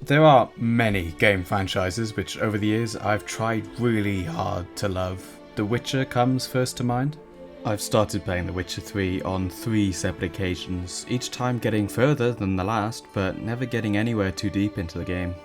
There are many game franchises which over the years I've tried really hard to love. The Witcher comes first to mind. I've started playing The Witcher 3 on 3 separate occasions, each time getting further than the last, but never getting anywhere too deep into the game.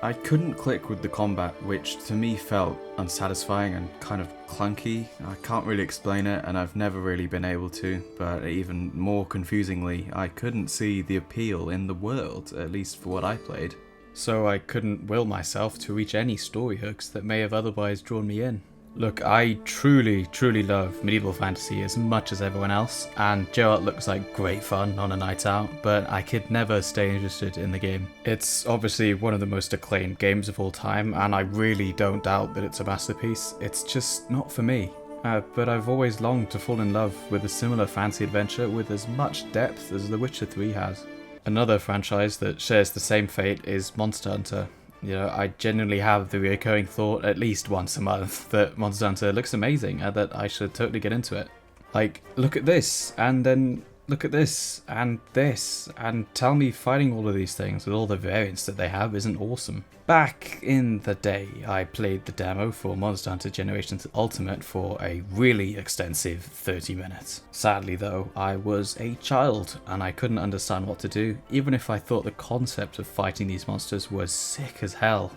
I couldn't click with the combat, which to me felt unsatisfying and kind of clunky. I can't really explain it, and I've never really been able to, but even more confusingly, I couldn't see the appeal in the world, at least for what I played. So I couldn't will myself to reach any story hooks that may have otherwise drawn me in. Look, I truly love medieval fantasy as much as everyone else, and Geralt looks like great fun on a night out, but I could never stay interested in the game. It's obviously one of the most acclaimed games of all time, and I really don't doubt that it's a masterpiece. It's just not for me. But I've always longed to fall in love with a similar fantasy adventure with as much depth as The Witcher 3 has. Another franchise that shares the same fate is Monster Hunter. You know, I genuinely have the recurring thought at least once a month that Monster Hunter looks amazing and that I should totally get into it. Like, look at this, and then look at this, and tell me fighting all of these things with all the variants that they have isn't awesome. Back in the day, I played the demo for Monster Hunter Generations Ultimate for a really extensive 30 minutes. Sadly though, I was a child and I couldn't understand what to do, even if I thought the concept of fighting these monsters was sick as hell.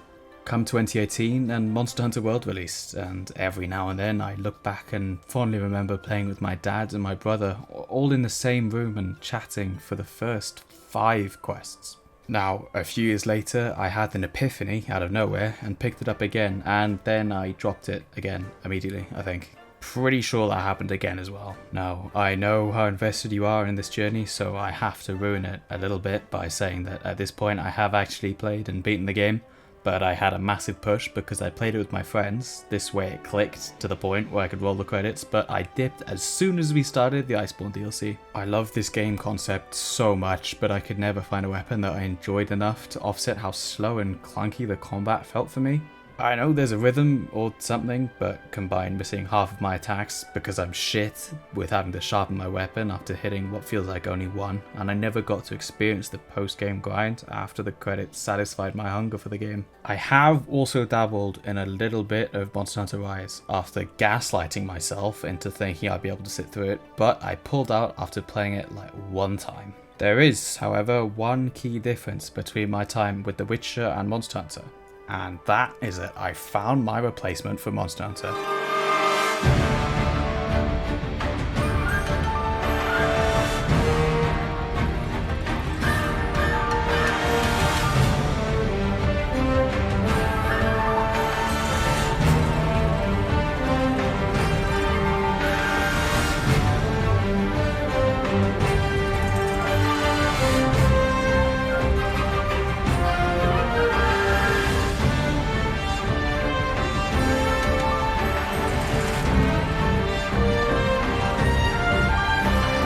Come 2018 and Monster Hunter World released, and every now and then I look back and fondly remember playing with my dad and my brother, all in the same room and chatting for the first 5 quests. Now, a few years later, I had an epiphany out of nowhere and picked it up again, and then I dropped it again immediately, I think. Pretty sure that happened again as well. Now, I know how invested you are in this journey, so I have to ruin it a little bit by saying that at this point I have actually played and beaten the game, but I had a massive push because I played it with my friends. This way it clicked to the point where I could roll the credits, but I dipped as soon as we started the Iceborne DLC. I love this game concept so much, but I could never find a weapon that I enjoyed enough to offset how slow and clunky the combat felt for me. I know there's a rhythm or something, but combine missing half of my attacks because I'm shit with having to sharpen my weapon after hitting what feels like only one, and I never got to experience the post-game grind after the credits satisfied my hunger for the game. I have also dabbled in a little bit of Monster Hunter Rise after gaslighting myself into thinking I'd be able to sit through it, but I pulled out after playing it like one time. There is, however, one key difference between my time with The Witcher and Monster Hunter. And that is that I found my replacement for Monster Hunter.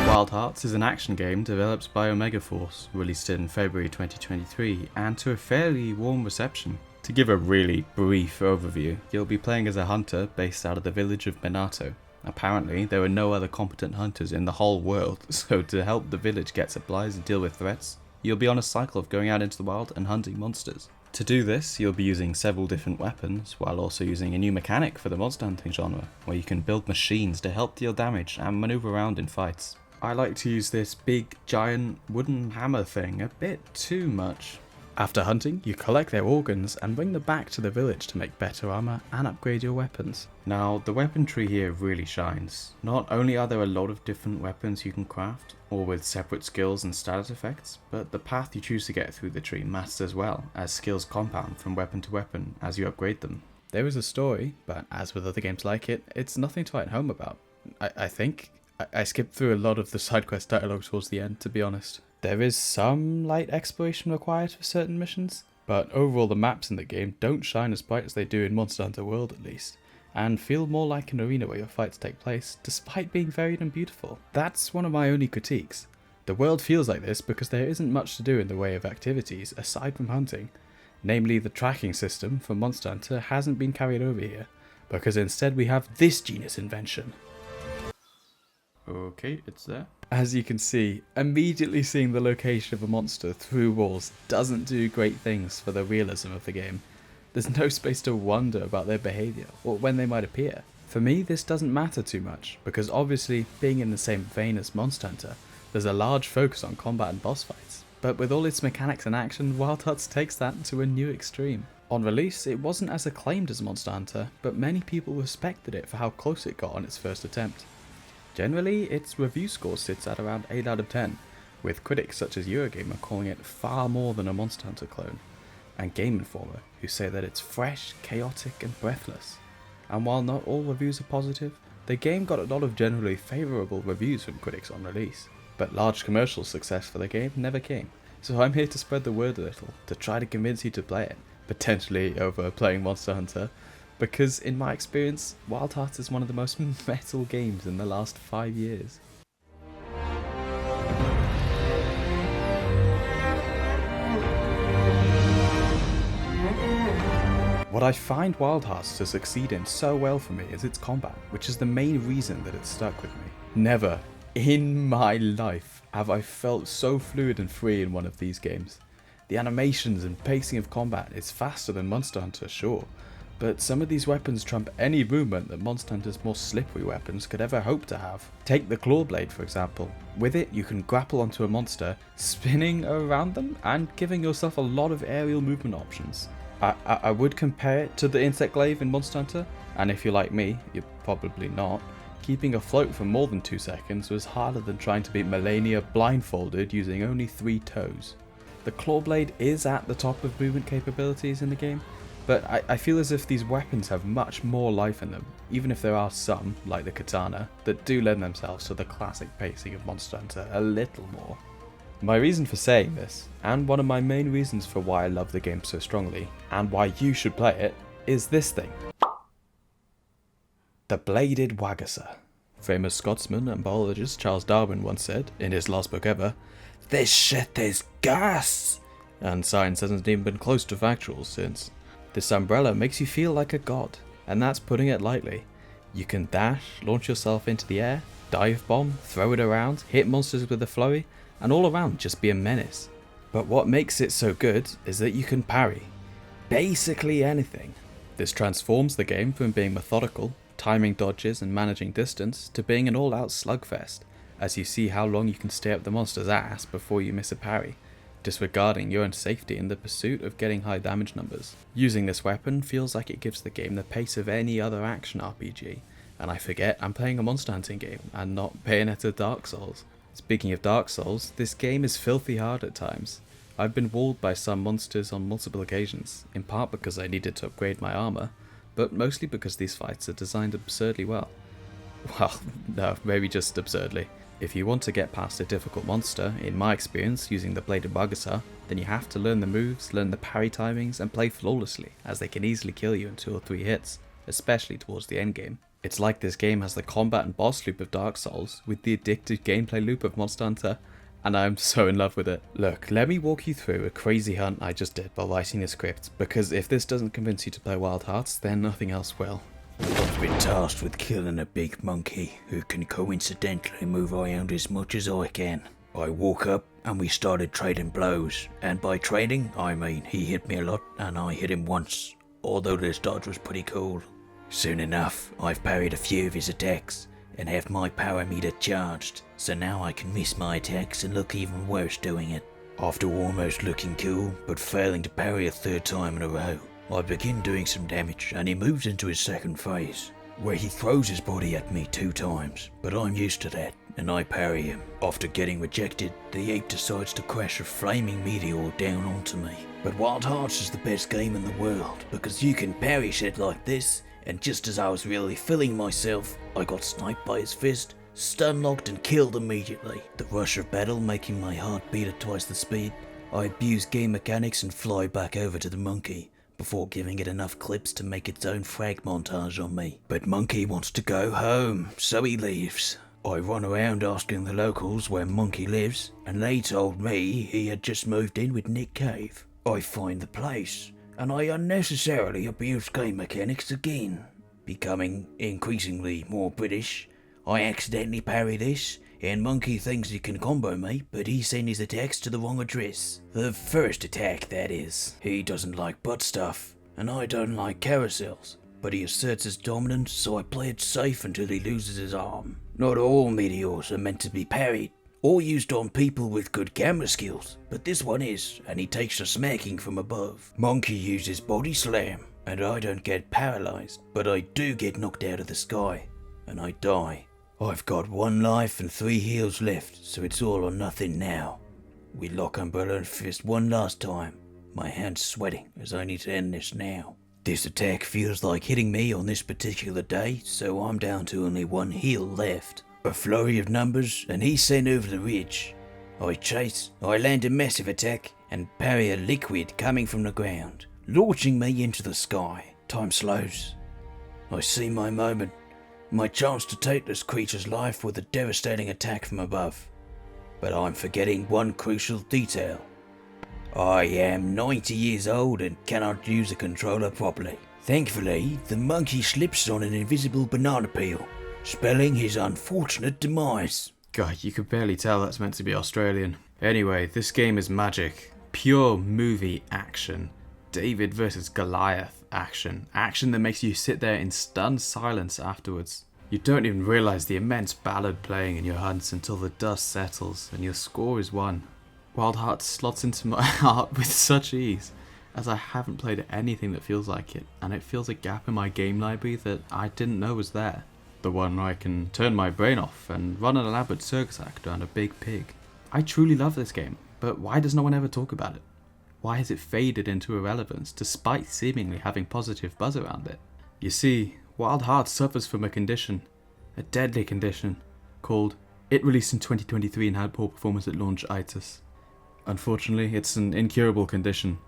Wild Hearts is an action game developed by Omega Force, released in February 2023, and to a fairly warm reception. To give a really brief overview, you'll be playing as a hunter based out of the village of Minato. Apparently, there are no other competent hunters in the whole world, so to help the village get supplies and deal with threats, you'll be on a cycle of going out into the wild and hunting monsters. To do this, you'll be using several different weapons, while also using a new mechanic for the monster hunting genre, where you can build machines to help deal damage and maneuver around in fights. I like to use this big, giant, wooden hammer thing a bit too much. After hunting, you collect their organs and bring them back to the village to make better armor and upgrade your weapons. Now, the weapon tree here really shines. Not only are there a lot of different weapons you can craft, all with separate skills and status effects, but the path you choose to get through the tree matters as well, as skills compound from weapon to weapon as you upgrade them. There is a story, but as with other games like it, it's nothing to write home about. I think. I skipped through a lot of the side quest dialogue towards the end, to be honest. There is some light exploration required for certain missions, but overall the maps in the game don't shine as bright as they do in Monster Hunter World at least, and feel more like an arena where your fights take place, despite being varied and beautiful. That's one of my only critiques. The world feels like this because there isn't much to do in the way of activities aside from hunting. Namely, the tracking system for Monster Hunter hasn't been carried over here, because instead we have this genius invention. Okay, it's there. As you can see, immediately seeing the location of a monster through walls doesn't do great things for the realism of the game. There's no space to wonder about their behaviour or when they might appear. For me, this doesn't matter too much, because obviously, being in the same vein as Monster Hunter, there's a large focus on combat and boss fights. But with all its mechanics and action, Wild Hearts takes that to a new extreme. On release, it wasn't as acclaimed as Monster Hunter, but many people respected it for how close it got on its first attempt. Generally, its review score sits at around 8 out of 10, with critics such as Eurogamer calling it far more than a Monster Hunter clone, and Game Informer, who say that it's fresh, chaotic, and breathless. And while not all reviews are positive, the game got a lot of generally favourable reviews from critics on release. But large commercial success for the game never came, so I'm here to spread the word a little, to try to convince you to play it, potentially over playing Monster Hunter, because in my experience, Wild Hearts is one of the most metal games in the last 5 years. What I find Wild Hearts to succeed in so well for me is its combat, which is the main reason that it stuck with me. Never in my life have I felt so fluid and free in one of these games. The animations and pacing of combat is faster than Monster Hunter, sure, but some of these weapons trump any movement that Monster Hunter's more slippery weapons could ever hope to have. Take the Claw Blade for example. With it you can grapple onto a monster, spinning around them and giving yourself a lot of aerial movement options. I would compare it to the Insect Glaive in Monster Hunter, and if you're like me, you're probably not, keeping afloat for more than 2 seconds was harder than trying to beat Melania blindfolded using only 3 toes. The Claw Blade is at the top of movement capabilities in the game, but I feel as if these weapons have much more life in them, even if there are some, like the Katana, that do lend themselves to the classic pacing of Monster Hunter a little more. My reason for saying this, and one of my main reasons for why I love the game so strongly, and why you should play it, is this thing. The bladed wagasa. Famous Scotsman and biologist Charles Darwin once said, in his last book ever, "This shit is gas!" And science hasn't even been close to factual since. This umbrella makes you feel like a god, and that's putting it lightly. You can dash, launch yourself into the air, dive bomb, throw it around, hit monsters with a flurry, and all around just be a menace. But what makes it so good is that you can parry basically anything. This transforms the game from being methodical, timing dodges and managing distance, to being an all-out slugfest, as you see how long you can stay up the monster's ass before you miss a parry, disregarding your own safety in the pursuit of getting high damage numbers. Using this weapon feels like it gives the game the pace of any other action RPG, and I forget I'm playing a monster hunting game and not Bayonetta Dark Souls. Speaking of Dark Souls, this game is filthy hard at times. I've been walled by some monsters on multiple occasions, in part because I needed to upgrade my armor, but mostly because these fights are designed absurdly well. Well, no, maybe just absurdly. If you want to get past a difficult monster, in my experience using the bladed wagasa, then you have to learn the moves, learn the parry timings, and play flawlessly, as they can easily kill you in 2 or 3 hits, especially towards the endgame. It's like this game has the combat and boss loop of Dark Souls, with the addictive gameplay loop of Monster Hunter, and I'm so in love with it. Look, let me walk you through a crazy hunt I just did while writing the script, because if this doesn't convince you to play Wild Hearts, then nothing else will. I've been tasked with killing a big monkey who can coincidentally move around as much as I can. I woke up and we started trading blows, and by trading I mean he hit me a lot and I hit him once, although this dodge was pretty cool. Soon enough, I've parried a few of his attacks and have my power meter charged, so now I can miss my attacks and look even worse doing it. After almost looking cool, but failing to parry a 3rd time in a row, I begin doing some damage and he moves into his 2nd phase, where he throws his body at me 2 times, but I'm used to that and I parry him. After getting rejected, the ape decides to crash a flaming meteor down onto me. But Wild Hearts is the best game in the world, because you can parry shit like this, and just as I was really feeling myself, I got sniped by his fist, stun locked and killed immediately. The rush of battle making my heart beat at twice the speed, I abuse game mechanics and fly back over to the monkey, before giving it enough clips to make its own frag montage on me. But Monkey wants to go home, so he leaves. I run around asking the locals where Monkey lives, and they told me he had just moved in with Nick Cave. I find the place, and I unnecessarily abuse game mechanics again. Becoming increasingly more British, I accidentally parry this, and Monkey thinks he can combo me, but he sent his attacks to the wrong address. The first attack, that is. He doesn't like butt stuff, and I don't like carousels. But he asserts his dominance, so I play it safe until he loses his arm. Not all meteors are meant to be parried, or used on people with good camera skills, but this one is, and he takes a smacking from above. Monkey uses body slam, and I don't get paralyzed, but I do get knocked out of the sky, and I die. I've got 1 life and 3 heals left, so it's all or nothing now. We lock Umbrella and Fist one last time. My hand's sweating as I need to end this now. This attack feels like hitting me on this particular day, so I'm down to only 1 heal left. A flurry of numbers, and he's sent over the ridge. I chase, I land a massive attack, and parry a liquid coming from the ground, launching me into the sky. Time slows. I see my moment, my chance to take this creature's life with a devastating attack from above. But I'm forgetting one crucial detail. I am 90 years old and cannot use a controller properly. Thankfully, the monkey slips on an invisible banana peel, spelling his unfortunate demise. God, you could barely tell that's meant to be Australian. Anyway, this game is magic. Pure movie action. David versus Goliath action. Action that makes you sit there in stunned silence afterwards. You don't even realise the immense ballad playing in your hunts until the dust settles and your score is won. Wild Hearts slots into my heart with such ease, as I haven't played anything that feels like it, and it fills a gap in my game library that I didn't know was there. The one where I can turn my brain off and run an elaborate circus act around a big pig. I truly love this game, but why does no one ever talk about it? Why has it faded into irrelevance despite seemingly having positive buzz around it? You see, Wild Hearts suffers from a condition, a deadly condition, called it released in 2023 and had poor performance at launch itis. Unfortunately, it's an incurable condition,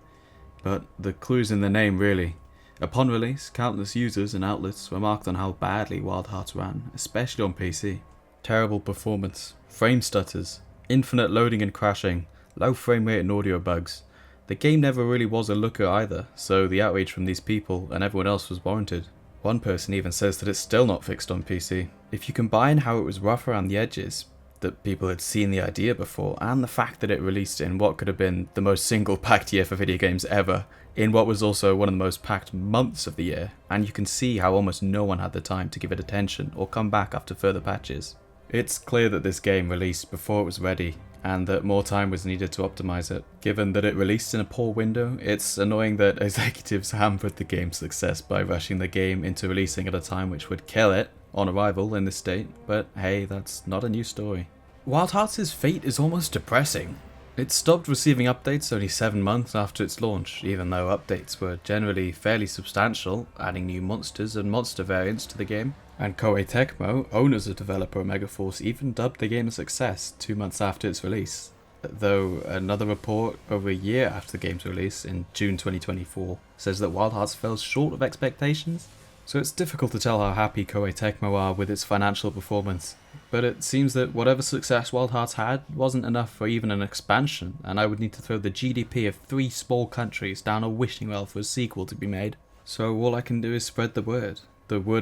but the clue's in the name really. Upon release, countless users and outlets remarked on how badly Wild Hearts ran, especially on PC. Terrible performance, frame stutters, infinite loading and crashing, low frame rate and audio bugs. The game never really was a looker either, so the outrage from these people and everyone else was warranted. One person even says that it's still not fixed on PC. If you combine how it was rough around the edges, that people had seen the idea before, and the fact that it released in what could have been the most single-packed year for video games ever, in what was also one of the most packed months of the year, and you can see how almost no one had the time to give it attention or come back after further patches. It's clear that this game released before it was ready, and that more time was needed to optimize it. Given that it released in a poor window, it's annoying that executives hampered the game's success by rushing the game into releasing at a time which would kill it on arrival in this state, but hey, that's not a new story. Wild Hearts' fate is almost depressing. It stopped receiving updates only 7 months after its launch, even though updates were generally fairly substantial, adding new monsters and monster variants to the game. And Koei Tecmo, owners of developer Megaforce, even dubbed the game a success 2 months after its release. Though another report over a year after the game's release, in June 2024, says that Wild Hearts fell short of expectations. So it's difficult to tell how happy Koei Tecmo are with its financial performance. But it seems that whatever success Wild Hearts had wasn't enough for even an expansion, and I would need to throw the GDP of 3 small countries down a wishing well for a sequel to be made. So all I can do is spread the word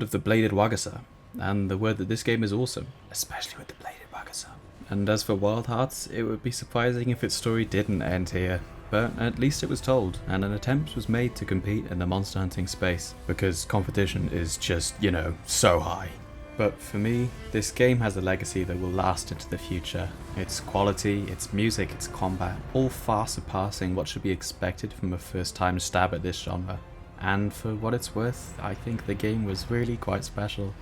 of the bladed wagasa, and the word that this game is awesome, especially with the bladed wagasa. And as for Wild Hearts, it would be surprising if its story didn't end here. But at least it was told, and an attempt was made to compete in the monster hunting space, because competition is just, so high. But for me, this game has a legacy that will last into the future. Its quality, its music, its combat, all far surpassing what should be expected from a first-time stab at this genre. And for what it's worth, I think the game was really quite special.